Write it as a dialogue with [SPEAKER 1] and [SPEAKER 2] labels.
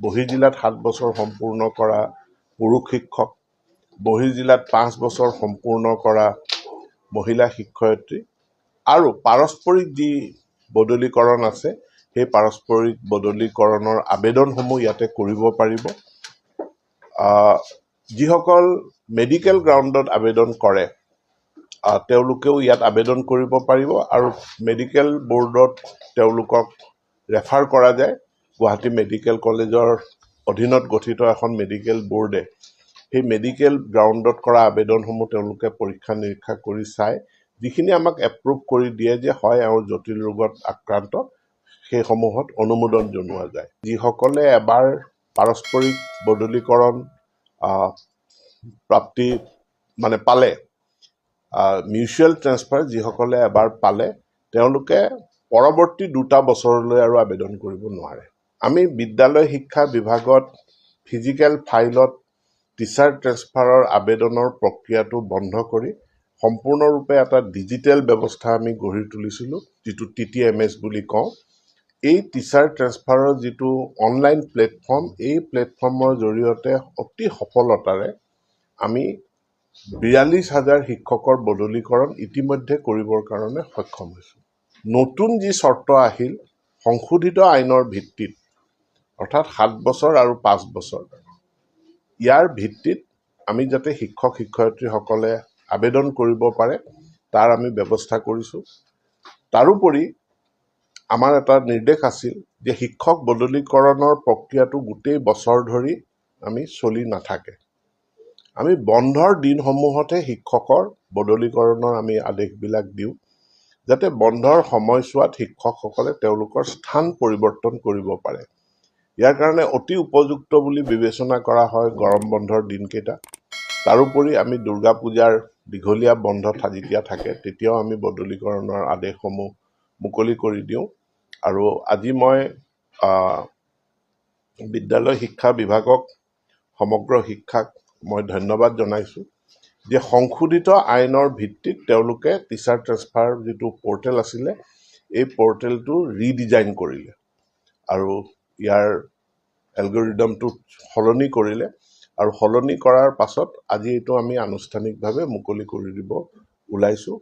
[SPEAKER 1] বহিৰ্জিলাত 7 বছৰ সম্পূৰ্ণ কৰা পুৰুষ শিক্ষক, বহিৰ্জিলাত 5 বছৰ সম্পূৰ্ণ কৰা মহিলা শিক্ষয়িত্ৰী আৰু পাৰস্পৰিক যি বদলীকৰণ আছে সেই পাৰস্পৰিক বদলীকৰণৰ আবেদনসমূহ ইয়াতে কৰিব পাৰিব। যিসকল মেডিকেল গ্ৰাউণ্ডত আবেদন কৰে তেওঁলোকেও ইয়াত আবেদন কৰিব পাৰিব আৰু মেডিকেল বৰ্ডত তেওঁলোকক ৰেফাৰ কৰা যায়। গুৱাহাটী মেডিকেল কলেজৰ অধীনত গঠিত এখন মেডিকেল বৰ্ডে সেই মেডিকেল গ্ৰাউণ্ডত কৰা আবেদনসমূহ তেওঁলোকে পৰীক্ষা নিৰীক্ষা কৰি চাই যিখিনি আমাক এপ্ৰুভ কৰি দিয়ে যে হয় এওঁ জটিল ৰোগত আক্ৰান্ত, সেইসমূহত অনুমোদন জনোৱা যায়। যিসকলে এবাৰ পাৰস্পৰিক বদলীকৰণ প্ৰাপ্তি পালে, মিউচুৱেল ট্ৰেন্সফাৰ যিসকলে এবাৰ পালে তেওঁলোকে পৰৱৰ্তী 2টা বছৰলৈ আৰু আবেদন কৰিব নোৱাৰে। আমি বিদ্যালয় শিক্ষা বিভাগত ফিজিকেল ফাইলত টিচাৰ ট্ৰেন্সফাৰৰ আবেদনৰ প্ৰক্ৰিয়াটো বন্ধ কৰি সম্পূৰ্ণৰূপে এটা ডিজিটেল ব্যৱস্থা আমি গঢ়ি তুলিছিলোঁ, যিটো TTMS বুলি কওঁ। এই টিচাৰ ট্ৰেন্সফাৰৰ যিটো অনলাইন প্লেটফৰ্ম, এই প্লেটফৰ্মৰ জৰিয়তে অতি সফলতাৰে আমি 42,000 শিক্ষকৰ বদলীকৰণ ইতিমধ্যে কৰিবৰ কাৰণে সক্ষম হৈছোঁ। নতুন যি চৰ্ত আহিল সংশোধিত আইনৰ ভিত্তিত, অৰ্থাৎ 7 বছৰ আৰু 5 বছৰ, ইয়াৰ ভিত্তিত আমি যাতে শিক্ষক শিক্ষয়িত্ৰীসকলে আবেদন কৰিব পাৰে তাৰ আমি ব্যৱস্থা কৰিছোঁ। তাৰোপৰি আমাৰ এটা নিৰ্দেশ আছিল যে শিক্ষক বদলীকৰণৰ প্ৰক্ৰিয়াটো গোটেই বছৰ ধৰি আমি চলি নাথাকে। আমি বন্ধৰ দিনসমূহতহে শিক্ষকৰ বদলীকৰণৰ আমি আদেশবিলাক দিওঁ, যাতে বন্ধৰ সময়ছোৱাত শিক্ষকসকলে তেওঁলোকৰ স্থান পৰিৱৰ্তন কৰিব পাৰে। ইয়াৰ কাৰণে অতি উপযুক্ত বুলি বিবেচনা কৰা হয় গৰম বন্ধৰ দিনকেইটা। তাৰোপৰি আমি দুৰ্গা পূজাৰ দীঘলীয়া বন্ধ যেতিয়া থাকে তেতিয়াও আমি বদলীকৰণৰ আদেশসমূহ মুকলি কৰি দিওঁ। আৰু আজি মই বিদ্যালয় শিক্ষা বিভাগক, সমগ্ৰ শিক্ষাক মই ধন্যবাদ জনাইছোঁ যে সংশোধিত আইনৰ ভিত্তিত তেওঁলোকে টিচাৰ ট্ৰেন্সফাৰ যিটো পৰ্টেল আছিলে এই পৰ্টেলটো ৰিডিজাইন কৰিলে আৰু ইয়াৰ এলগৰিদমটো সলনি কৰিলে আৰু সলনি কৰাৰ পাছত আজি এইটো আমি আনুষ্ঠানিকভাৱে মুকলি কৰি দিব ওলাইছোঁ।